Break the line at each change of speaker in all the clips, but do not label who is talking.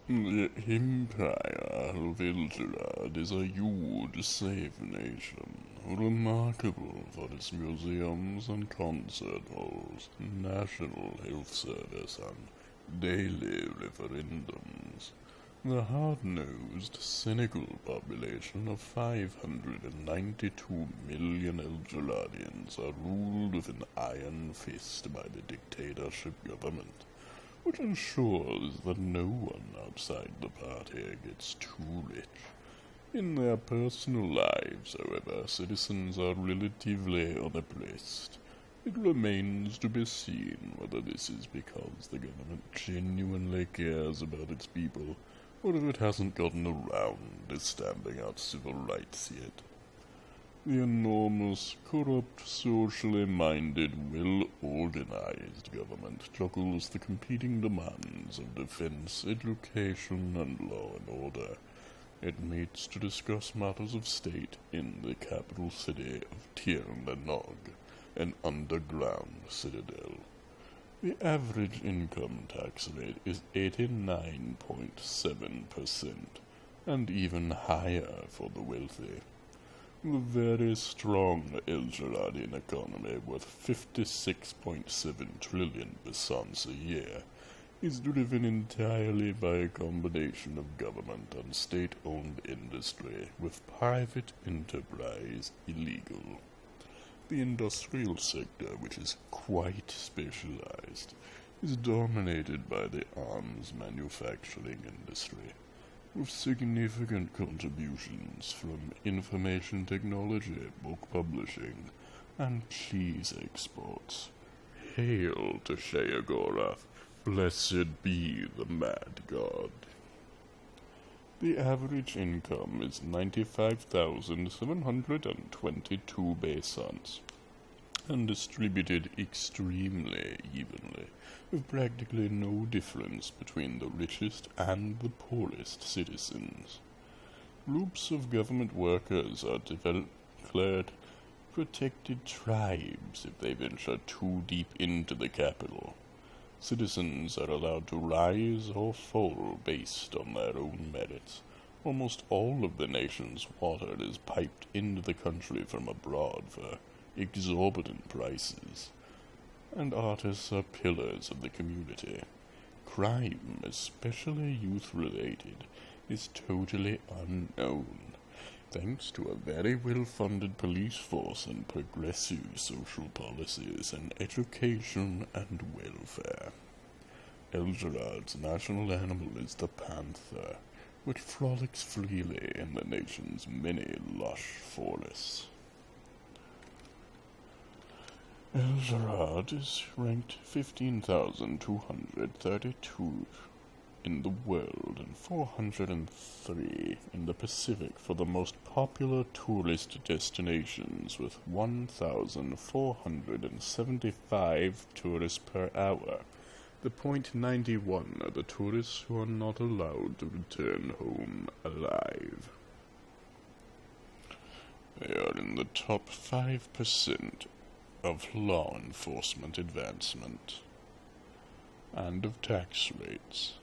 The Empire of Eldrad is a huge slave nation, remarkable for its museums and concert halls, national health service, and daily referendums. The hard-nosed, cynical population of 592 million Eldradians are ruled with an iron fist by the dictatorship government, which ensures that no one outside the party gets too rich. In their personal lives, however, citizens are relatively unoppressed. It remains to be seen whether this is because the government genuinely cares about its people, or if it hasn't gotten around to stamping out civil rights yet. The enormous, corrupt, socially minded, well-organized government juggles the competing demands of defense, education, and law and order. It meets to discuss matters of state in the capital city of Tir-na-Nog, an underground citadel. The average income tax rate is 89.7%, and even higher for the wealthy. The very strong Eldradian economy, worth 56.7 trillion pesants a year, is driven entirely by a combination of government and state-owned industry, with private enterprise illegal. The industrial sector, which is quite specialized, is dominated by the arms manufacturing industry, with significant contributions from information technology, book publishing, and cheese exports. Hail to Sheogorath, blessed be the mad god. The average income is 95,722 besants, and distributed extremely evenly, with practically no difference between the richest and the poorest citizens. Groups of government workers are declared protected tribes if they venture too deep into the capital. Citizens are allowed to rise or fall based on their own merits. Almost all of the nation's water is piped into the country from abroad for exorbitant prices, and artists are pillars of the community. Crime, especially youth-related, is totally unknown, thanks to a very well-funded police force and progressive social policies in education and welfare. Eldrad's national animal is the panther, which frolics freely in the nation's many lush forests. Eldrad is ranked 15,232 in the world and 403 in the Pacific for the most popular tourist destinations, with 1,475 tourists per hour. The .91 are the tourists who are not allowed to return home alive. They are in the top 5% of law enforcement advancement and of tax rates,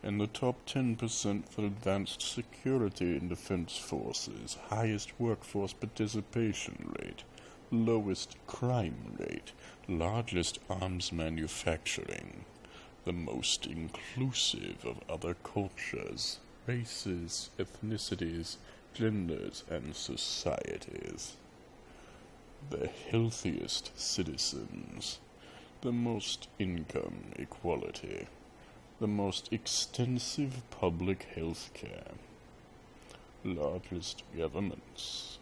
in the top 10% for advanced security and defense forces, highest workforce participation rate, lowest crime rate, largest arms manufacturing, the most inclusive of other cultures, races, ethnicities, genders, and societies, the healthiest citizens, the most income equality, the most extensive public health care, largest governments,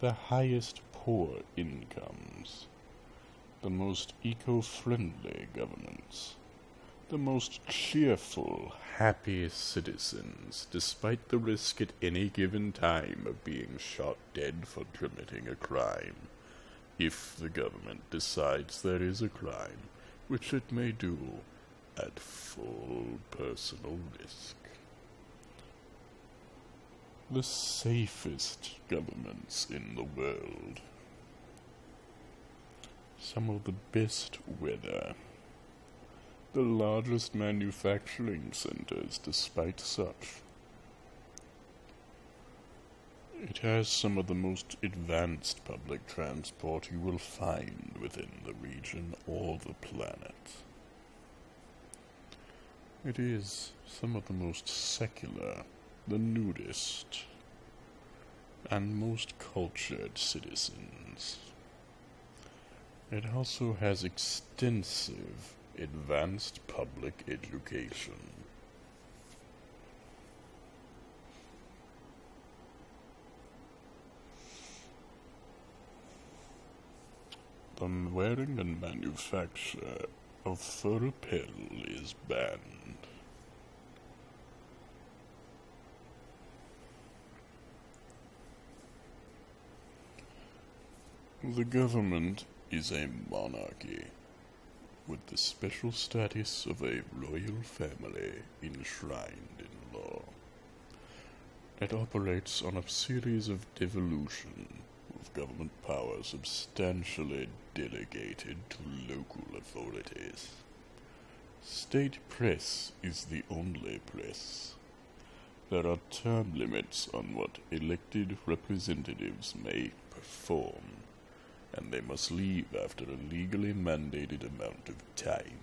the highest poor incomes, the most eco-friendly governments, the most cheerful, happy citizens, despite the risk at any given time of being shot dead for committing a crime, if the government decides there is a crime, which it may do at full personal risk. The safest governments in the world. Some of the best weather. the largest manufacturing centers despite such. It has some of the most advanced public transport you will find within the region or the planet. It is some of the most secular, the nudist, and most cultured citizens. It also has extensive, advanced public education. The wearing and manufacture of fur apparel is banned. The government is a monarchy, with the special status of a royal family enshrined in law. It operates on a series of devolution of government power substantially delegated to local authorities. State press is the only press. There are term limits on what elected representatives may perform, and they must leave after a legally mandated amount of time.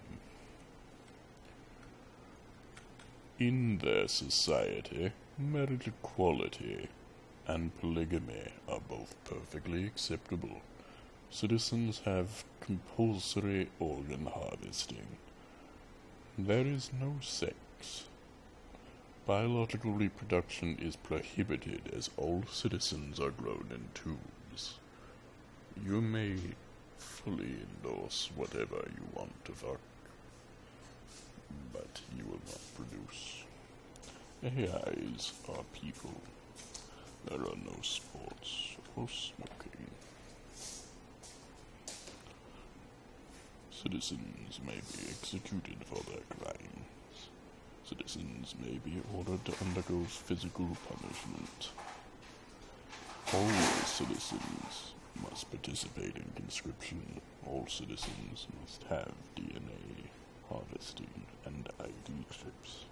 In their society, marriage equality and polygamy are both perfectly acceptable. Citizens have compulsory organ harvesting. There is no sex. Biological reproduction is prohibited as all citizens are grown in tubes. You may fully endorse whatever you want to fuck, but you will not produce. AIs are people. There are no sports or smoking. Citizens may be executed for their crimes. Citizens may be ordered to undergo physical punishment. All citizens must participate in conscription. All citizens must have DNA harvesting and ID chips.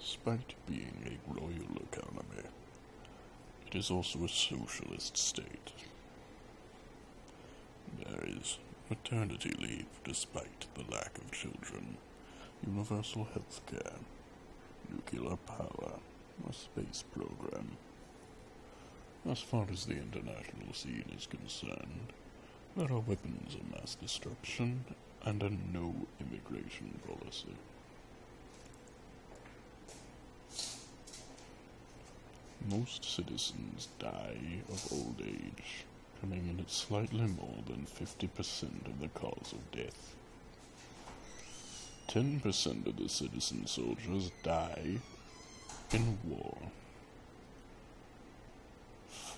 Despite being a royal economy, it is also a socialist state. There is maternity leave despite the lack of children, universal health care, nuclear power, a space program. As far as the international scene is concerned, there are weapons of mass destruction and a no immigration policy. Most citizens die of old age, coming in at slightly more than 50% of the cause of death. 10% of the citizen soldiers die in war.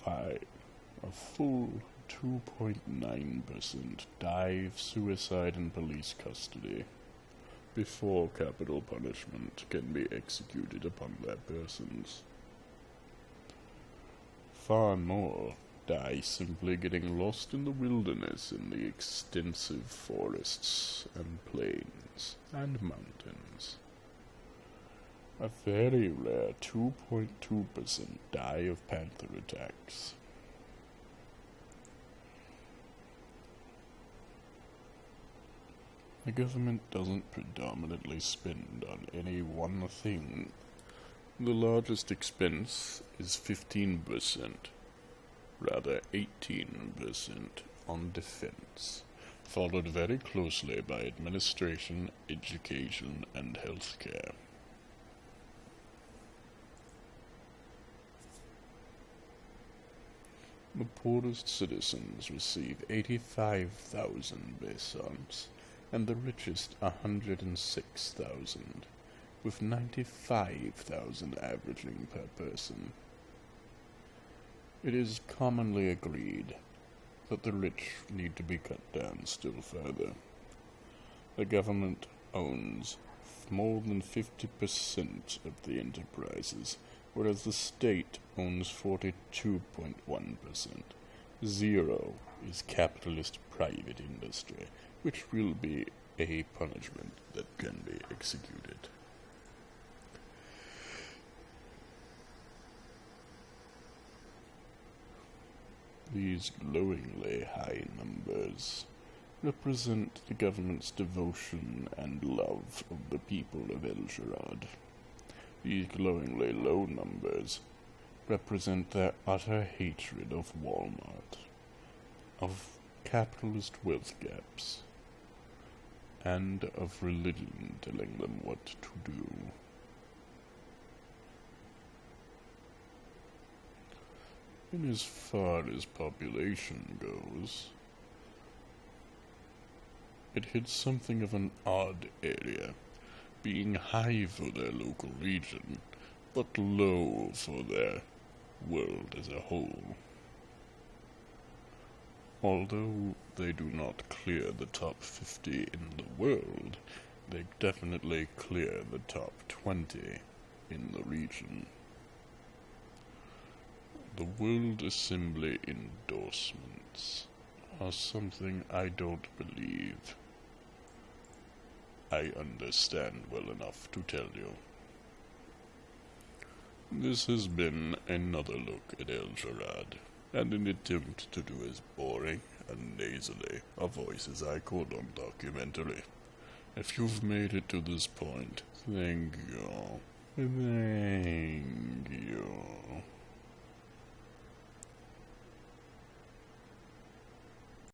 A full 2.9% die of suicide in police custody before capital punishment can be executed upon their persons. Far more die simply getting lost in the wilderness in the extensive forests and plains and mountains. A very rare 2.2% die of panther attacks. The government doesn't predominantly spend on any one thing. The largest expense is 15%, rather 18% on defense, followed very closely by administration, education, and healthcare. The poorest citizens receive 85,000 besants, and the richest 106,000, with 95,000 averaging per person. It is commonly agreed that the rich need to be cut down still further. The government owns more than 50% of the enterprises, whereas the state owns 42.1%. Zero is capitalist private industry, which will be a punishment that can be executed. These glowingly high numbers represent the government's devotion and love of the people of El Sharad. These glowingly low numbers represent their utter hatred of Walmart, of capitalist wealth gaps, and of religion telling them what to do. And as far as population goes, it hits something of an odd area, being high for their local region, but low for their world as a whole. Although they do not clear the top 50 in the world, they definitely clear the top 20 in the region. The World Assembly endorsements are something I don't believe I understand well enough to tell you. This has been another look at El Sharad, and an attempt to do as boring and nasally a voice as I could on Mockumentary. If you've made it to this point, thank you. Thank you.